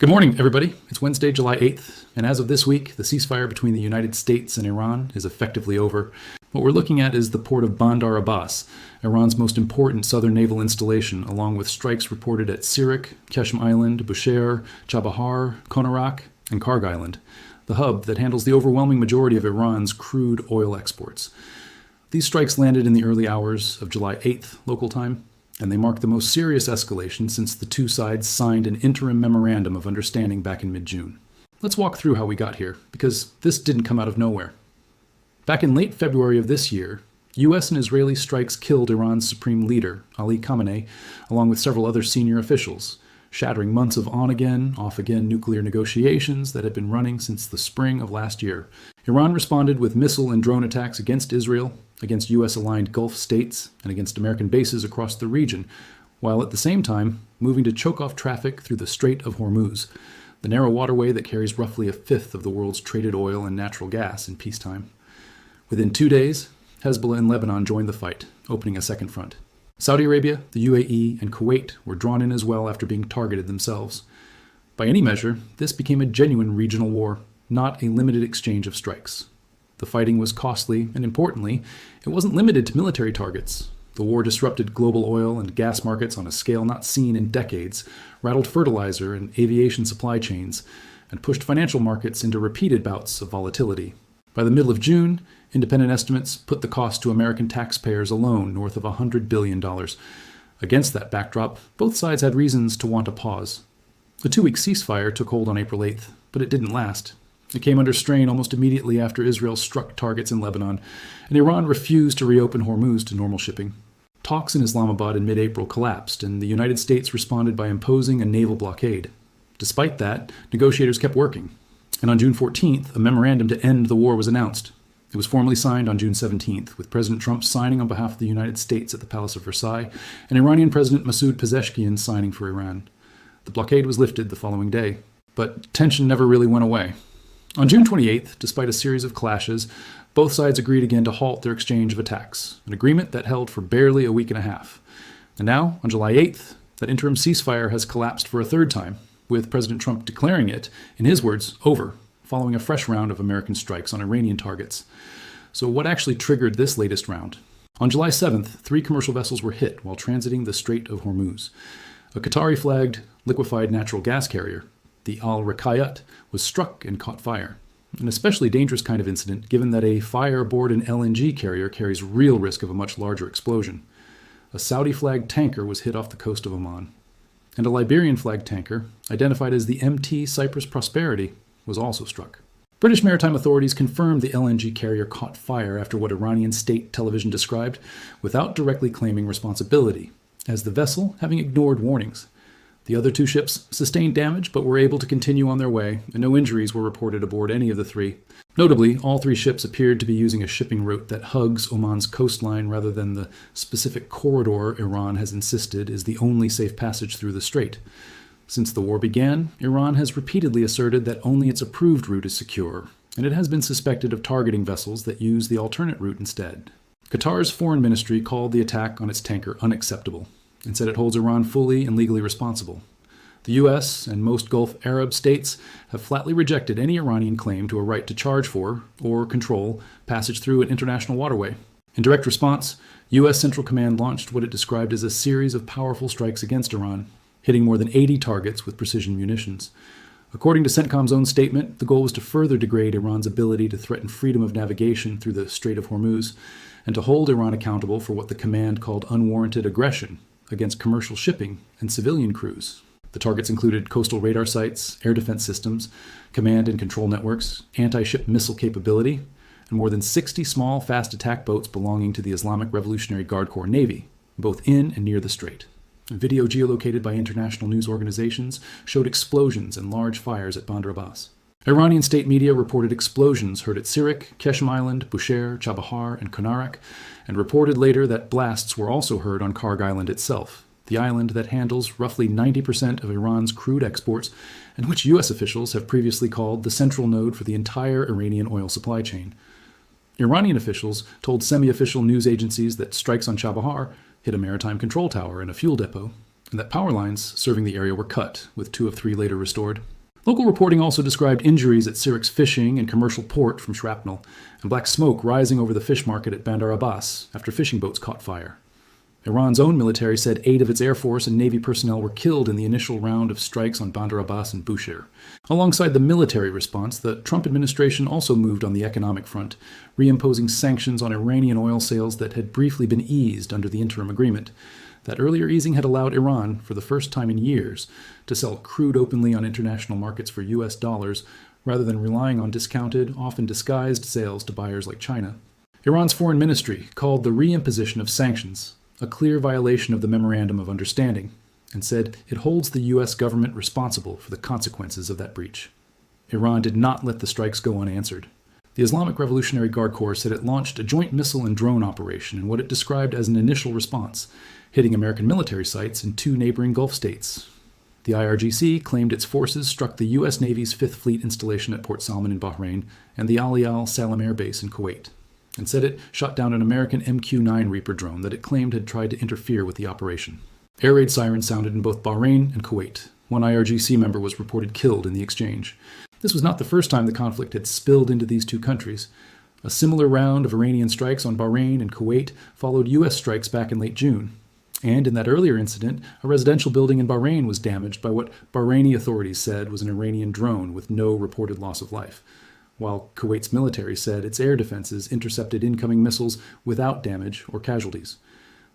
Good morning, everybody. It's Wednesday, July 8th, and as of this week, the ceasefire between the United States and Iran is effectively over. What we're looking at is the port of Bandar Abbas, Iran's most important southern naval installation, along with strikes reported at Sirik, Keshem Island, Bushehr, Chabahar, Konarak, and Karg Island, the hub that handles the overwhelming majority of Iran's crude oil exports. These strikes landed in the early hours of July 8th local time, and they mark the most serious escalation since the two sides signed an interim memorandum of understanding back in mid-June. Let's walk through how we got here, because this didn't come out of nowhere. Back in late February of this year, U.S. and Israeli strikes killed Iran's supreme leader, Ali Khamenei, along with several other senior officials, shattering months of on-again, off-again nuclear negotiations that had been running since the spring of last year. Iran responded with missile and drone attacks against Israel, against U.S.-aligned Gulf states, and against American bases across the region, while at the same time moving to choke off traffic through the Strait of Hormuz, the narrow waterway that carries roughly a fifth of the world's traded oil and natural gas in peacetime. Within 2 days, Hezbollah and Lebanon joined the fight, opening a second front. Saudi Arabia, the UAE, and Kuwait were drawn in as well after being targeted themselves. By any measure, this became a genuine regional war, not a limited exchange of strikes. The fighting was costly, and importantly, it wasn't limited to military targets. The war disrupted global oil and gas markets on a scale not seen in decades, rattled fertilizer and aviation supply chains, and pushed financial markets into repeated bouts of volatility. By the middle of June, independent estimates put the cost to American taxpayers alone north of $100 billion. Against that backdrop, both sides had reasons to want a pause. The 2-week ceasefire took hold on April 8th, but it didn't last. It came under strain almost immediately after Israel struck targets in Lebanon, and Iran refused to reopen Hormuz to normal shipping. Talks in Islamabad in mid-April collapsed, and the United States responded by imposing a naval blockade. Despite that, negotiators kept working, and on June 14th, a memorandum to end the war was announced. It was formally signed on June 17th, with President Trump signing on behalf of the United States at the Palace of Versailles, and Iranian President Masoud Pezeshkian signing for Iran. The blockade was lifted the following day, but tension never really went away. On June 28th, despite a series of clashes, both sides agreed again to halt their exchange of attacks, an agreement that held for barely a week and a half. And now, on July 8th, that interim ceasefire has collapsed for a third time, with President Trump declaring it, in his words, over, following a fresh round of American strikes on Iranian targets. So what actually triggered this latest round? On July 7th, 3 commercial vessels were hit while transiting the Strait of Hormuz. A Qatari-flagged liquefied natural gas carrier, the Al-Raqayyat, was struck and caught fire. An especially dangerous kind of incident, given that a fire aboard an LNG carrier carries real risk of a much larger explosion. A Saudi-flagged tanker was hit off the coast of Oman. And a Liberian-flagged tanker, identified as the MT Cyprus Prosperity, was also struck. British maritime authorities confirmed the LNG carrier caught fire after what Iranian state television described, without directly claiming responsibility, as the vessel having ignored warnings. The other 2 ships sustained damage but were able to continue on their way, and no injuries were reported aboard any of the 3. Notably, all 3 ships appeared to be using a shipping route that hugs Oman's coastline rather than the specific corridor Iran has insisted is the only safe passage through the strait. Since the war began, Iran has repeatedly asserted that only its approved route is secure, and it has been suspected of targeting vessels that use the alternate route instead. Qatar's foreign ministry called the attack on its tanker unacceptable, and said it holds Iran fully and legally responsible. The U.S. and most Gulf Arab states have flatly rejected any Iranian claim to a right to charge for, or control, passage through an international waterway. In direct response, U.S. Central Command launched what it described as a series of powerful strikes against Iran, hitting more than 80 targets with precision munitions. According to CENTCOM's own statement, the goal was to further degrade Iran's ability to threaten freedom of navigation through the Strait of Hormuz, and to hold Iran accountable for what the command called unwarranted aggression against commercial shipping and civilian crews. The targets included coastal radar sites, air defense systems, command and control networks, anti-ship missile capability, and more than 60 small, fast attack boats belonging to the Islamic Revolutionary Guard Corps Navy, both in and near the strait. Video geolocated by international news organizations showed explosions and large fires at Bandar Abbas. Iranian state media reported explosions heard at Sirik, Keshem Island, Bushehr, Chabahar, and Konarak, and reported later that blasts were also heard on Karg Island itself, the island that handles roughly 90% of Iran's crude exports, and which U.S. officials have previously called the central node for the entire Iranian oil supply chain. Iranian officials told semi-official news agencies that strikes on Chabahar hit a maritime control tower and a fuel depot, and that power lines serving the area were cut, with 2 of 3 later restored. Local reporting also described injuries at Sirik's fishing and commercial port from shrapnel, and black smoke rising over the fish market at Bandar Abbas after fishing boats caught fire. Iran's own military said 8 of its Air Force and Navy personnel were killed in the initial round of strikes on Bandar Abbas and Bushehr. Alongside the military response, the Trump administration also moved on the economic front, reimposing sanctions on Iranian oil sales that had briefly been eased under the interim agreement. That earlier easing had allowed Iran, for the first time in years, to sell crude openly on international markets for US dollars, rather than relying on discounted, often disguised sales to buyers like China. Iran's foreign ministry called the reimposition of sanctions a clear violation of the Memorandum of Understanding, and said it holds the U.S. government responsible for the consequences of that breach. Iran did not let the strikes go unanswered. The Islamic Revolutionary Guard Corps said it launched a joint missile and drone operation in what it described as an initial response, hitting American military sites in 2 neighboring Gulf states. The IRGC claimed its forces struck the U.S. Navy's 5th Fleet installation at Port Salman in Bahrain and the Ali Al Salam Air Base in Kuwait, and said it shot down an American MQ-9 Reaper drone that it claimed had tried to interfere with the operation. Air raid sirens sounded in both Bahrain and Kuwait. 1 IRGC member was reported killed in the exchange. This was not the first time the conflict had spilled into these 2 countries. A similar round of Iranian strikes on Bahrain and Kuwait followed U.S. strikes back in late June. And in that earlier incident, a residential building in Bahrain was damaged by what Bahraini authorities said was an Iranian drone with no reported loss of life, while Kuwait's military said its air defenses intercepted incoming missiles without damage or casualties.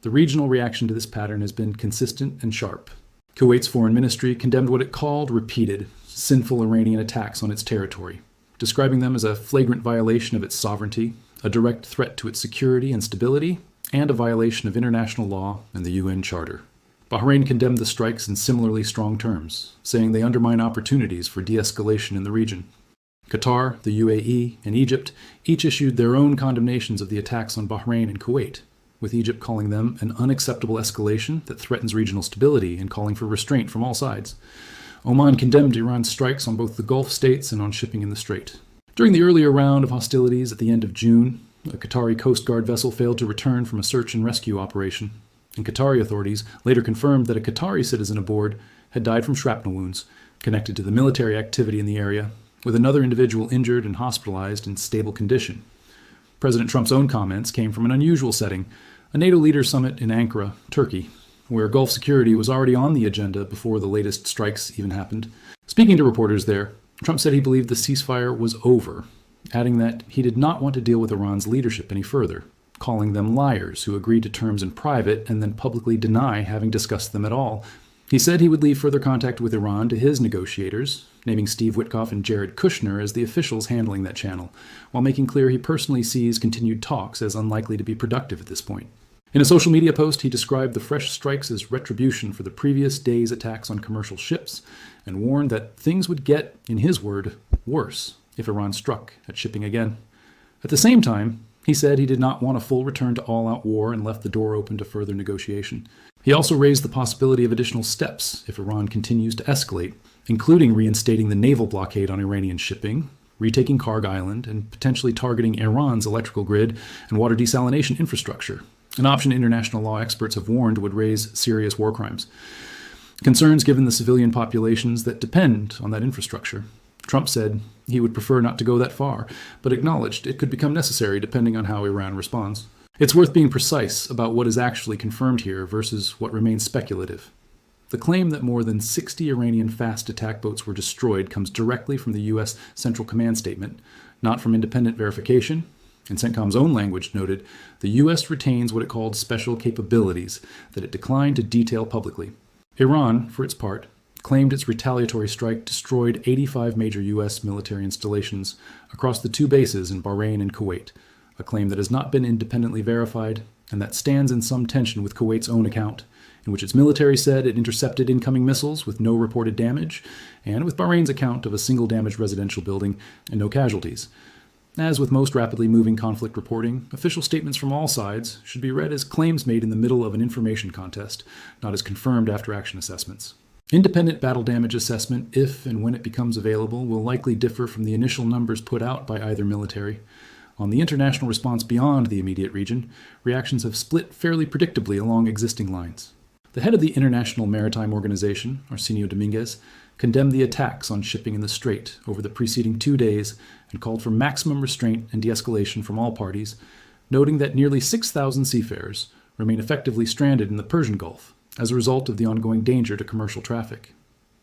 The regional reaction to this pattern has been consistent and sharp. Kuwait's foreign ministry condemned what it called repeated, sinful Iranian attacks on its territory, describing them as a flagrant violation of its sovereignty, a direct threat to its security and stability, and a violation of international law and the UN Charter. Bahrain condemned the strikes in similarly strong terms, saying they undermine opportunities for de-escalation in the region. Qatar, the UAE, and Egypt each issued their own condemnations of the attacks on Bahrain and Kuwait, with Egypt calling them an unacceptable escalation that threatens regional stability and calling for restraint from all sides. Oman condemned Iran's strikes on both the Gulf states and on shipping in the Strait. During the earlier round of hostilities at the end of June, a Qatari Coast Guard vessel failed to return from a search and rescue operation, and Qatari authorities later confirmed that a Qatari citizen aboard had died from shrapnel wounds connected to the military activity in the area, with another individual injured and hospitalized in stable condition. President Trump's own comments came from an unusual setting, a NATO leaders summit in Ankara, Turkey, where Gulf security was already on the agenda before the latest strikes even happened. Speaking to reporters there, Trump said he believed the ceasefire was over, adding that he did not want to deal with Iran's leadership any further, calling them liars who agreed to terms in private and then publicly deny having discussed them at all. He said he would leave further contact with Iran to his negotiators, naming Steve Witkoff and Jared Kushner as the officials handling that channel, while making clear he personally sees continued talks as unlikely to be productive at this point. In a social media post, he described the fresh strikes as retribution for the previous day's attacks on commercial ships, and warned that things would get, in his word, worse if Iran struck at shipping again. At the same time, he said he did not want a full return to all-out war and left the door open to further negotiation. He also raised the possibility of additional steps if Iran continues to escalate, including reinstating the naval blockade on Iranian shipping, retaking Karg Island, and potentially targeting Iran's electrical grid and water desalination infrastructure, an option international law experts have warned would raise serious war crimes. Concerns given the civilian populations that depend on that infrastructure. Trump said he would prefer not to go that far, but acknowledged it could become necessary depending on how Iran responds. It's worth being precise about what is actually confirmed here versus what remains speculative. The claim that more than 60 Iranian fast attack boats were destroyed comes directly from the U.S. Central Command statement, not from independent verification. In CENTCOM's own language noted, the U.S. retains what it called special capabilities that it declined to detail publicly. Iran, for its part, claimed its retaliatory strike destroyed 85 major U.S. military installations across the 2 bases in Bahrain and Kuwait, a claim that has not been independently verified and that stands in some tension with Kuwait's own account, in which its military said it intercepted incoming missiles with no reported damage, and with Bahrain's account of a single damaged residential building and no casualties. As with most rapidly moving conflict reporting, official statements from all sides should be read as claims made in the middle of an information contest, not as confirmed after-action assessments. Independent battle damage assessment, if and when it becomes available, will likely differ from the initial numbers put out by either military. On the international response beyond the immediate region, reactions have split fairly predictably along existing lines. The head of the International Maritime Organization, Arsenio Dominguez, condemned the attacks on shipping in the Strait over the preceding 2 days and called for maximum restraint and de-escalation from all parties, noting that nearly 6,000 seafarers remain effectively stranded in the Persian Gulf as a result of the ongoing danger to commercial traffic.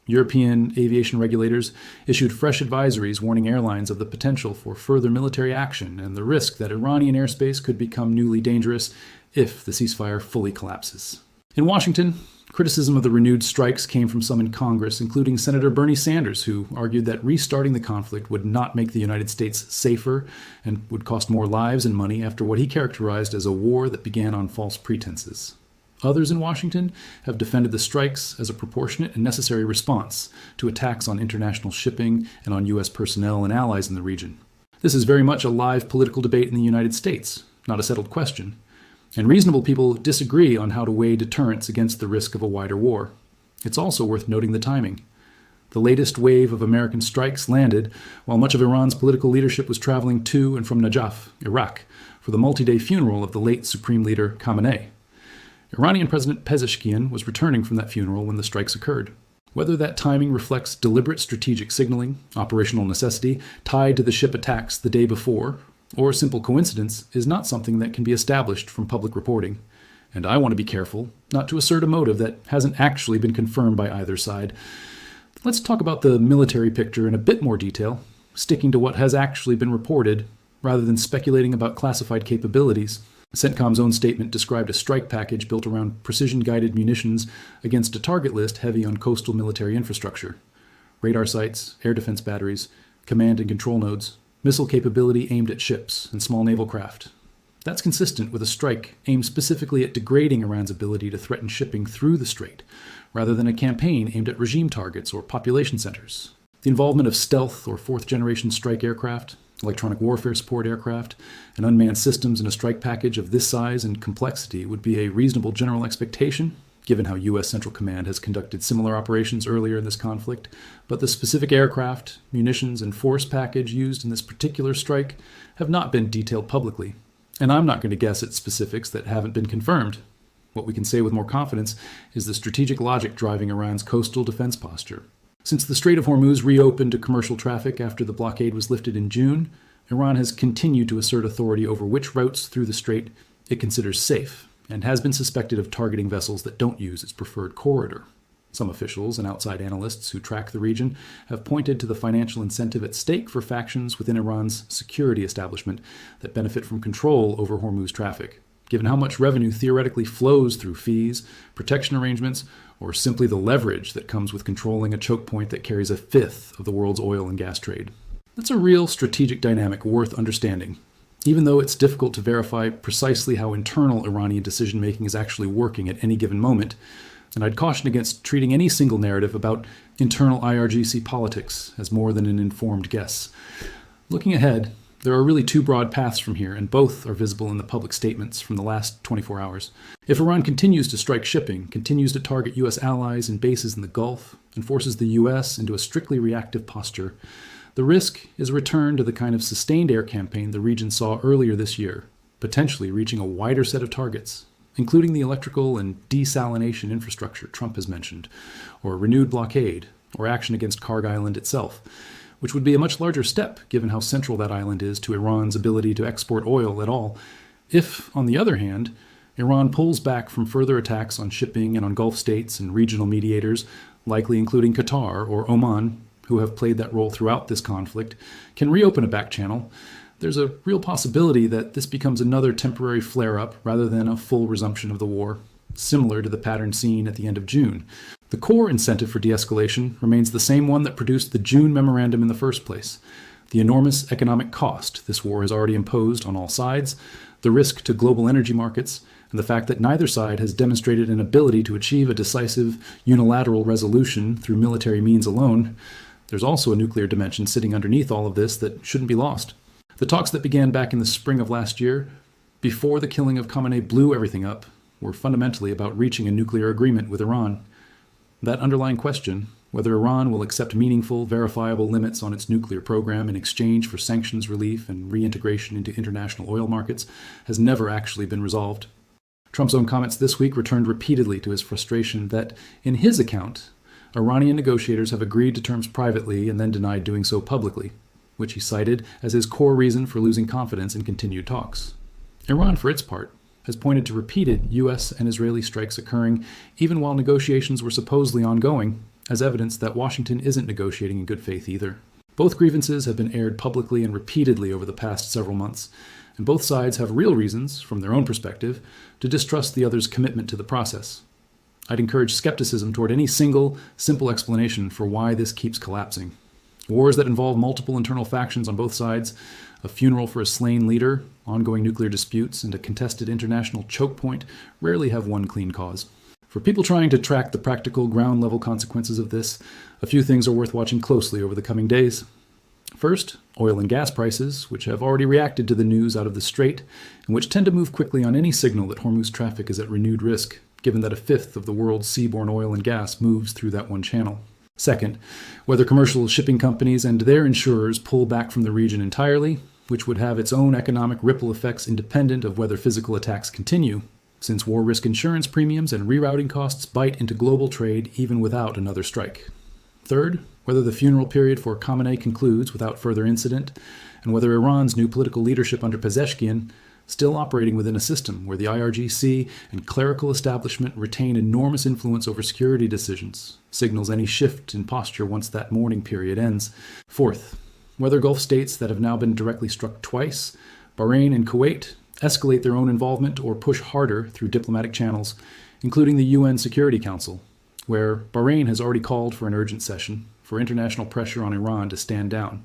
European aviation regulators issued fresh advisories warning airlines of the potential for further military action and the risk that Iranian airspace could become newly dangerous if the ceasefire fully collapses. In Washington, criticism of the renewed strikes came from some in Congress, including Senator Bernie Sanders, who argued that restarting the conflict would not make the United States safer and would cost more lives and money after what he characterized as a war that began on false pretenses. Others in Washington have defended the strikes as a proportionate and necessary response to attacks on international shipping and on U.S. personnel and allies in the region. This is very much a live political debate in the United States, not a settled question. And reasonable people disagree on how to weigh deterrence against the risk of a wider war. It's also worth noting the timing. The latest wave of American strikes landed while much of Iran's political leadership was traveling to and from Najaf, Iraq, for the multi-day funeral of the late Supreme Leader Khamenei. Iranian President Pezeshkian was returning from that funeral when the strikes occurred. Whether that timing reflects deliberate strategic signaling, operational necessity, tied to the ship attacks the day before, or a simple coincidence is not something that can be established from public reporting. And I want to be careful not to assert a motive that hasn't actually been confirmed by either side. Let's talk about the military picture in a bit more detail, sticking to what has actually been reported, rather than speculating about classified capabilities. CENTCOM's own statement described a strike package built around precision-guided munitions against a target list heavy on coastal military infrastructure. Radar sites, air defense batteries, command and control nodes, missile capability aimed at ships and small naval craft. That's consistent with a strike aimed specifically at degrading Iran's ability to threaten shipping through the strait, rather than a campaign aimed at regime targets or population centers. The involvement of stealth or fourth-generation strike aircraft, electronic warfare support aircraft, and unmanned systems in a strike package of this size and complexity would be a reasonable general expectation, given how U.S. Central Command has conducted similar operations earlier in this conflict. But the specific aircraft, munitions, and force package used in this particular strike have not been detailed publicly. And I'm not going to guess at specifics that haven't been confirmed. What we can say with more confidence is the strategic logic driving Iran's coastal defense posture. Since the Strait of Hormuz reopened to commercial traffic after the blockade was lifted in June, Iran has continued to assert authority over which routes through the strait it considers safe, and has been suspected of targeting vessels that don't use its preferred corridor. Some officials and outside analysts who track the region have pointed to the financial incentive at stake for factions within Iran's security establishment that benefit from control over Hormuz traffic, given how much revenue theoretically flows through fees, protection arrangements, or simply the leverage that comes with controlling a choke point that carries a fifth of the world's oil and gas trade. That's a real strategic dynamic worth understanding, even though it's difficult to verify precisely how internal Iranian decision-making is actually working at any given moment. And I'd caution against treating any single narrative about internal IRGC politics as more than an informed guess. Looking ahead, there are really two broad paths from here, and both are visible in the public statements from the last 24 hours. If Iran continues to strike shipping, continues to target U.S. allies and bases in the Gulf, and forces the U.S. into a strictly reactive posture, the risk is a return to the kind of sustained air campaign the region saw earlier this year, potentially reaching a wider set of targets, including the electrical and desalination infrastructure Trump has mentioned, or a renewed blockade, or action against Karg Island itself, which would be a much larger step given how central that island is to Iran's ability to export oil at all. If, on the other hand, Iran pulls back from further attacks on shipping and on Gulf states and regional mediators, likely including Qatar or Oman, who have played that role throughout this conflict, can reopen a back channel, there's a real possibility that this becomes another temporary flare-up rather than a full resumption of the war, similar to the pattern seen at the end of June. The core incentive for de-escalation remains the same one that produced the June memorandum in the first place: the enormous economic cost this war has already imposed on all sides, the risk to global energy markets, and the fact that neither side has demonstrated an ability to achieve a decisive unilateral resolution through military means alone. There's also a nuclear dimension sitting underneath all of this that shouldn't be lost. The talks that began back in the spring of last year, before the killing of Khamenei blew everything up, were fundamentally about reaching a nuclear agreement with Iran. That underlying question, whether Iran will accept meaningful, verifiable limits on its nuclear program in exchange for sanctions relief and reintegration into international oil markets, has never actually been resolved. Trump's own comments this week returned repeatedly to his frustration that, in his account, Iranian negotiators have agreed to terms privately and then denied doing so publicly, which he cited as his core reason for losing confidence in continued talks. Iran, for its part, has pointed to repeated U.S. and Israeli strikes occurring even while negotiations were supposedly ongoing, as evidence that Washington isn't negotiating in good faith either. Both grievances have been aired publicly and repeatedly over the past several months, and both sides have real reasons, from their own perspective, to distrust the other's commitment to the process. I'd encourage skepticism toward any single, simple explanation for why this keeps collapsing. Wars that involve multiple internal factions on both sides, a funeral for a slain leader, ongoing nuclear disputes, and a contested international choke point rarely have one clean cause. For people trying to track the practical, ground-level consequences of this, a few things are worth watching closely over the coming days. First, oil and gas prices, which have already reacted to the news out of the Strait, and which tend to move quickly on any signal that Hormuz traffic is at renewed risk, given that a fifth of the world's seaborne oil and gas moves through that one channel. Second, whether commercial shipping companies and their insurers pull back from the region entirely, which would have its own economic ripple effects independent of whether physical attacks continue, since war risk insurance premiums and rerouting costs bite into global trade even without another strike. Third, whether the funeral period for Khamenei concludes without further incident, and whether Iran's new political leadership under Pezeshkian, still operating within a system where the IRGC and clerical establishment retain enormous influence over security decisions, signals any shift in posture once that mourning period ends. Fourth, whether Gulf states that have now been directly struck twice, Bahrain and Kuwait, escalate their own involvement or push harder through diplomatic channels, including the UN Security Council, where Bahrain has already called for an urgent session for international pressure on Iran to stand down.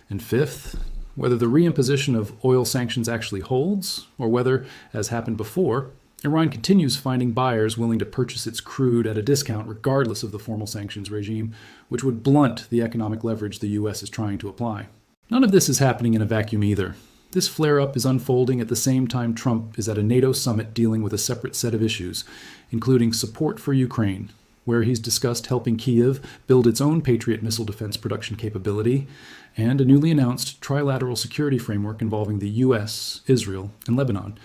And fifth, whether the reimposition of oil sanctions actually holds, or whether, as happened before, Iran continues finding buyers willing to purchase its crude at a discount regardless of the formal sanctions regime, which would blunt the economic leverage the U.S. is trying to apply. None of this is happening in a vacuum either. This flare-up is unfolding at the same time Trump is at a NATO summit dealing with a separate set of issues, including support for Ukraine, where he's discussed helping Kyiv build its own Patriot missile defense production capability, and a newly announced trilateral security framework involving the U.S., Israel, and Lebanon,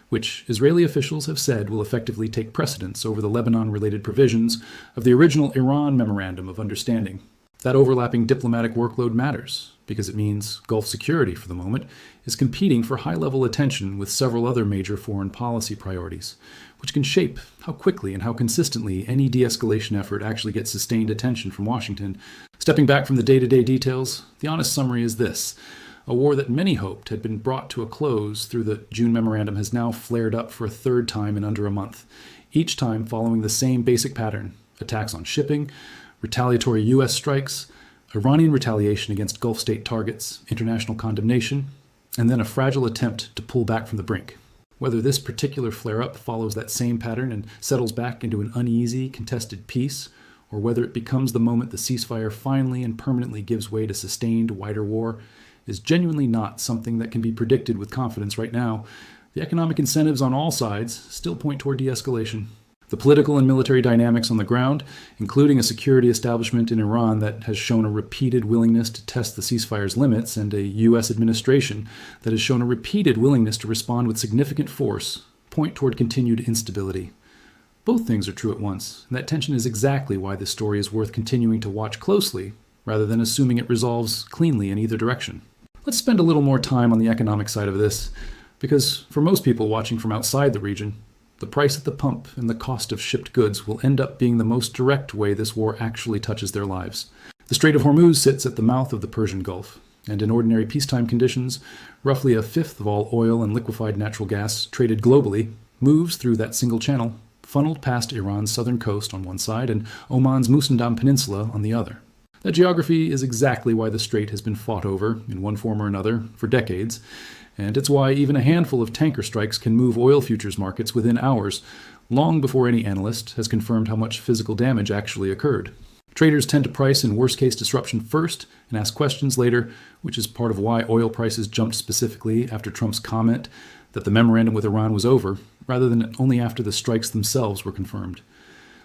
which Israeli officials have said will effectively take precedence over the Lebanon-related provisions of the original Iran Memorandum of Understanding. That overlapping diplomatic workload matters, because it means Gulf security, for the moment, is competing for high-level attention with several other major foreign policy priorities, which can shape how quickly and how consistently any de-escalation effort actually gets sustained attention from Washington. Stepping back from the day-to-day details, the honest summary is this. A war that many hoped had been brought to a close through the June memorandum has now flared up for a third time in under a month, each time following the same basic pattern: attacks on shipping, retaliatory U.S. strikes, Iranian retaliation against Gulf state targets, international condemnation, and then a fragile attempt to pull back from the brink. Whether this particular flare-up follows that same pattern and settles back into an uneasy, contested peace, or whether it becomes the moment the ceasefire finally and permanently gives way to sustained, wider war, is genuinely not something that can be predicted with confidence right now. The economic incentives on all sides still point toward de-escalation. The political and military dynamics on the ground, including a security establishment in Iran that has shown a repeated willingness to test the ceasefire's limits, and a U.S. administration that has shown a repeated willingness to respond with significant force, point toward continued instability. Both things are true at once, and that tension is exactly why this story is worth continuing to watch closely, rather than assuming it resolves cleanly in either direction. Let's spend a little more time on the economic side of this, because for most people watching from outside the region, the price at the pump and the cost of shipped goods will end up being the most direct way this war actually touches their lives. The Strait of Hormuz sits at the mouth of the Persian Gulf, and in ordinary peacetime conditions, roughly a fifth of all oil and liquefied natural gas traded globally moves through that single channel, funneled past Iran's southern coast on one side and Oman's Musandam Peninsula on the other. That geography is exactly why the strait has been fought over, in one form or another, for decades, and it's why even a handful of tanker strikes can move oil futures markets within hours, long before any analyst has confirmed how much physical damage actually occurred. Traders tend to price in worst-case disruption first and ask questions later, which is part of why oil prices jumped specifically after Trump's comment that the memorandum with Iran was over, rather than only after the strikes themselves were confirmed.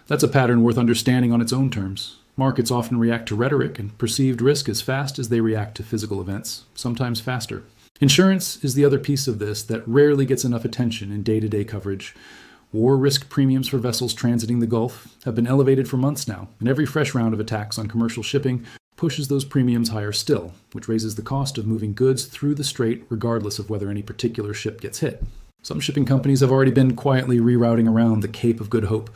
That's a pattern worth understanding on its own terms. Markets often react to rhetoric and perceived risk as fast as they react to physical events, sometimes faster. Insurance is the other piece of this that rarely gets enough attention in day-to-day coverage. War risk premiums for vessels transiting the Gulf have been elevated for months now, and every fresh round of attacks on commercial shipping pushes those premiums higher still, which raises the cost of moving goods through the strait regardless of whether any particular ship gets hit. Some shipping companies have already been quietly rerouting around the Cape of Good Hope,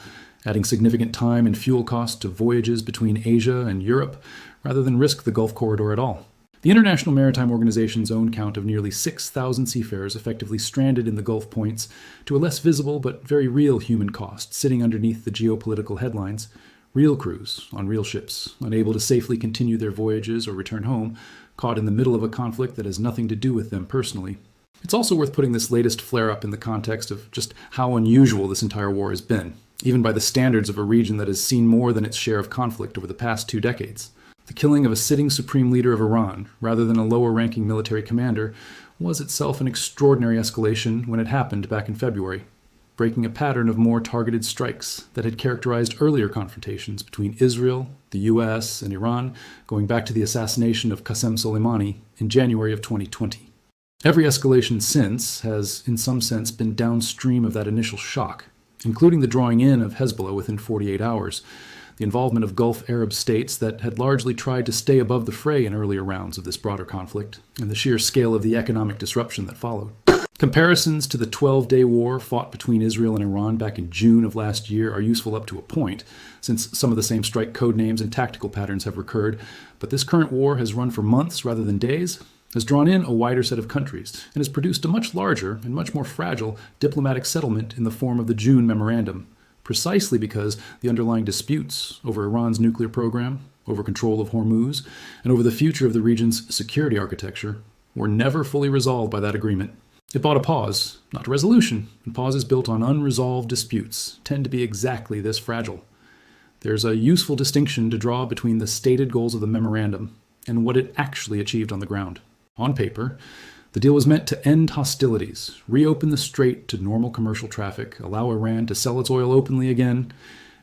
adding significant time and fuel costs to voyages between Asia and Europe rather than risk the Gulf corridor at all. The International Maritime Organization's own count of nearly 6,000 seafarers effectively stranded in the Gulf points to a less visible but very real human cost sitting underneath the geopolitical headlines. Real crews on real ships, unable to safely continue their voyages or return home, caught in the middle of a conflict that has nothing to do with them personally. It's also worth putting this latest flare-up in the context of just how unusual this entire war has been, even by the standards of a region that has seen more than its share of conflict over the past 2 decades. The killing of a sitting supreme leader of Iran, rather than a lower-ranking military commander, was itself an extraordinary escalation when it happened back in February, breaking a pattern of more targeted strikes that had characterized earlier confrontations between Israel, the US, and Iran, going back to the assassination of Qasem Soleimani in January of 2020. Every escalation since has, in some sense, been downstream of that initial shock, including the drawing in of Hezbollah within 48 hours, the involvement of Gulf Arab states that had largely tried to stay above the fray in earlier rounds of this broader conflict, and the sheer scale of the economic disruption that followed. Comparisons to the 12-day war fought between Israel and Iran back in June of last year are useful up to a point, since some of the same strike code names and tactical patterns have recurred, but this current war has run for months rather than days, has drawn in a wider set of countries, and has produced a much larger and much more fragile diplomatic settlement in the form of the June Memorandum, precisely because the underlying disputes over Iran's nuclear program, over control of Hormuz, and over the future of the region's security architecture were never fully resolved by that agreement. It bought a pause, not a resolution, and pauses built on unresolved disputes tend to be exactly this fragile. There's a useful distinction to draw between the stated goals of the memorandum and what it actually achieved on the ground. On paper, the deal was meant to end hostilities, reopen the strait to normal commercial traffic, allow Iran to sell its oil openly again,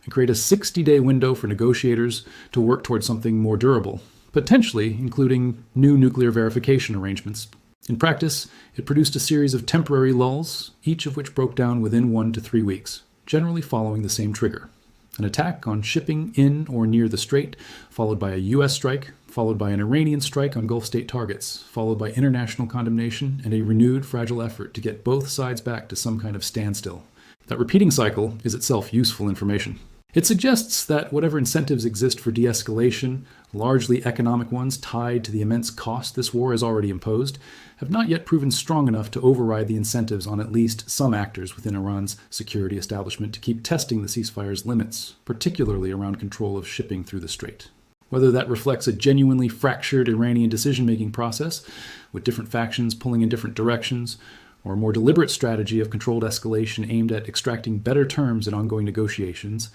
and create a 60-day window for negotiators to work towards something more durable, potentially including new nuclear verification arrangements. In practice, it produced a series of temporary lulls, each of which broke down within 1 to 3 weeks, generally following the same trigger. An attack on shipping in or near the strait, followed by a U.S. strike, followed by an Iranian strike on Gulf state targets, followed by international condemnation and a renewed fragile effort to get both sides back to some kind of standstill. That repeating cycle is itself useful information. It suggests that whatever incentives exist for de-escalation, largely economic ones tied to the immense cost this war has already imposed, have not yet proven strong enough to override the incentives on at least some actors within Iran's security establishment to keep testing the ceasefire's limits, particularly around control of shipping through the strait. Whether that reflects a genuinely fractured Iranian decision-making process, with different factions pulling in different directions, or a more deliberate strategy of controlled escalation aimed at extracting better terms in ongoing negotiations,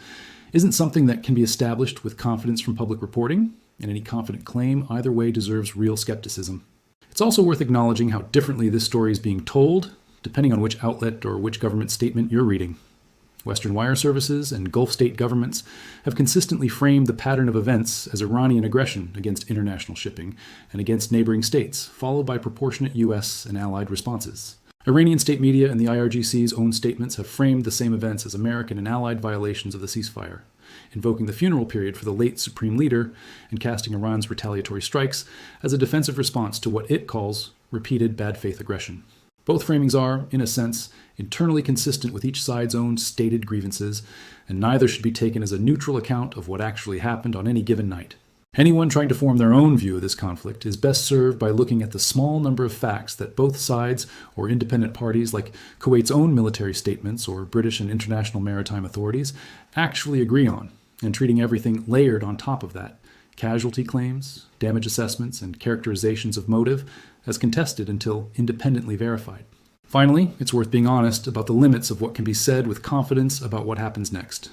isn't something that can be established with confidence from public reporting, and any confident claim either way deserves real skepticism. It's also worth acknowledging how differently this story is being told, depending on which outlet or which government statement you're reading. Western wire services and Gulf state governments have consistently framed the pattern of events as Iranian aggression against international shipping and against neighboring states, followed by proportionate U.S. and allied responses. Iranian state media and the IRGC's own statements have framed the same events as American and allied violations of the ceasefire, invoking the funeral period for the late supreme leader and casting Iran's retaliatory strikes as a defensive response to what it calls repeated bad faith aggression. Both framings are, in a sense, internally consistent with each side's own stated grievances, and neither should be taken as a neutral account of what actually happened on any given night. Anyone trying to form their own view of this conflict is best served by looking at the small number of facts that both sides or independent parties like Kuwait's own military statements or British and international maritime authorities actually agree on, and treating everything layered on top of that, casualty claims, damage assessments, and characterizations of motive, as contested until independently verified. Finally, it's worth being honest about the limits of what can be said with confidence about what happens next.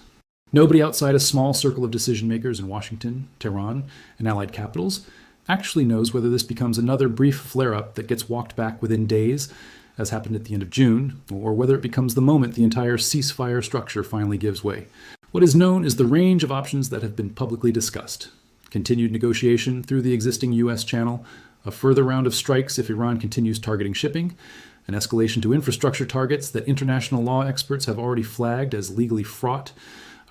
Nobody outside a small circle of decision-makers in Washington, Tehran, and allied capitals actually knows whether this becomes another brief flare-up that gets walked back within days, as happened at the end of June, or whether it becomes the moment the entire ceasefire structure finally gives way. What is known is the range of options that have been publicly discussed. Continued negotiation through the existing U.S. channel, a further round of strikes if Iran continues targeting shipping, an escalation to infrastructure targets that international law experts have already flagged as legally fraught,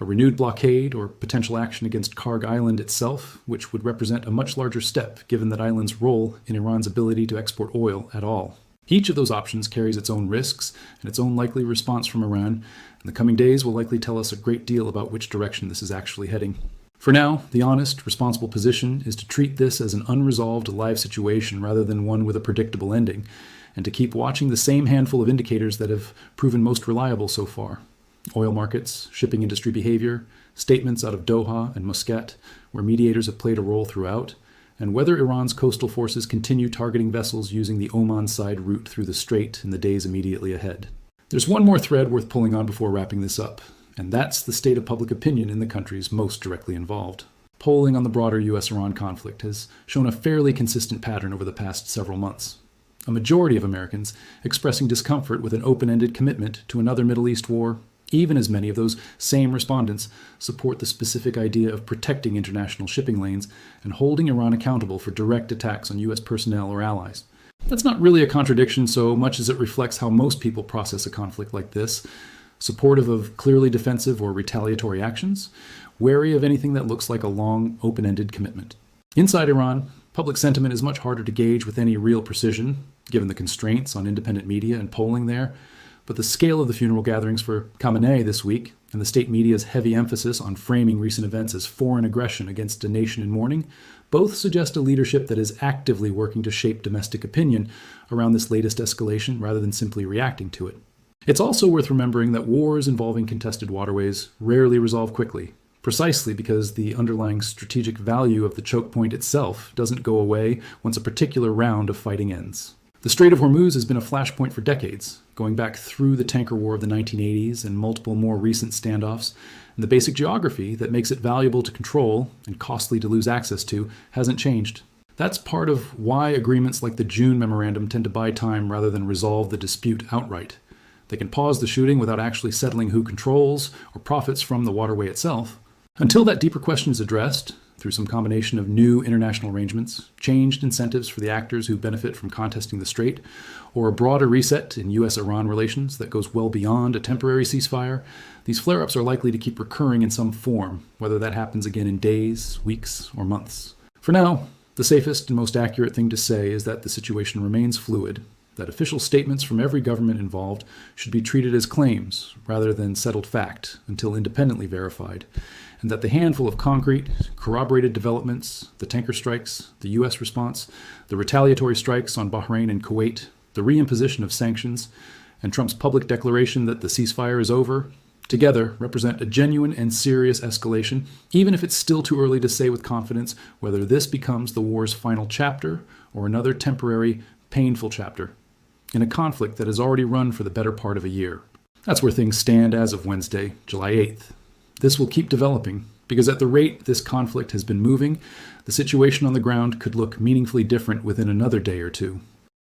a renewed blockade or potential action against Karg Island itself, which would represent a much larger step given that island's role in Iran's ability to export oil at all. Each of those options carries its own risks and its own likely response from Iran, and the coming days will likely tell us a great deal about which direction this is actually heading. For now, the honest, responsible position is to treat this as an unresolved live situation rather than one with a predictable ending, and to keep watching the same handful of indicators that have proven most reliable so far. Oil markets, shipping industry behavior, statements out of Doha and Muscat, where mediators have played a role throughout, and whether Iran's coastal forces continue targeting vessels using the Oman side route through the strait in the days immediately ahead. There's one more thread worth pulling on before wrapping this up, and that's the state of public opinion in the countries most directly involved. Polling on the broader US-Iran conflict has shown a fairly consistent pattern over the past several months. A majority of Americans expressing discomfort with an open-ended commitment to another Middle East war, even as many of those same respondents support the specific idea of protecting international shipping lanes and holding Iran accountable for direct attacks on US personnel or allies. That's not really a contradiction so much as it reflects how most people process a conflict like this, supportive of clearly defensive or retaliatory actions, wary of anything that looks like a long, open-ended commitment. Inside Iran, public sentiment is much harder to gauge with any real precision, given the constraints on independent media and polling there, but the scale of the funeral gatherings for Khamenei this week and the state media's heavy emphasis on framing recent events as foreign aggression against a nation in mourning both suggest a leadership that is actively working to shape domestic opinion around this latest escalation rather than simply reacting to it. It's also worth remembering that wars involving contested waterways rarely resolve quickly, precisely because the underlying strategic value of the choke point itself doesn't go away once a particular round of fighting ends. The Strait of Hormuz has been a flashpoint for decades, going back through the tanker war of the 1980s and multiple more recent standoffs, and the basic geography that makes it valuable to control and costly to lose access to hasn't changed. That's part of why agreements like the June Memorandum tend to buy time rather than resolve the dispute outright. They can pause the shooting without actually settling who controls or profits from the waterway itself. Until that deeper question is addressed, through some combination of new international arrangements, changed incentives for the actors who benefit from contesting the strait, or a broader reset in US-Iran relations that goes well beyond a temporary ceasefire, these flare-ups are likely to keep recurring in some form, whether that happens again in days, weeks, or months. For now, the safest and most accurate thing to say is that the situation remains fluid, that official statements from every government involved should be treated as claims rather than settled fact until independently verified, and that the handful of concrete, corroborated developments, the tanker strikes, the U.S. response, the retaliatory strikes on Bahrain and Kuwait, the reimposition of sanctions, and Trump's public declaration that the ceasefire is over, together represent a genuine and serious escalation, even if it's still too early to say with confidence whether this becomes the war's final chapter or another temporary, painful chapter in a conflict that has already run for the better part of a year. That's where things stand as of Wednesday, July 8th. This will keep developing, because at the rate this conflict has been moving, the situation on the ground could look meaningfully different within another day or two.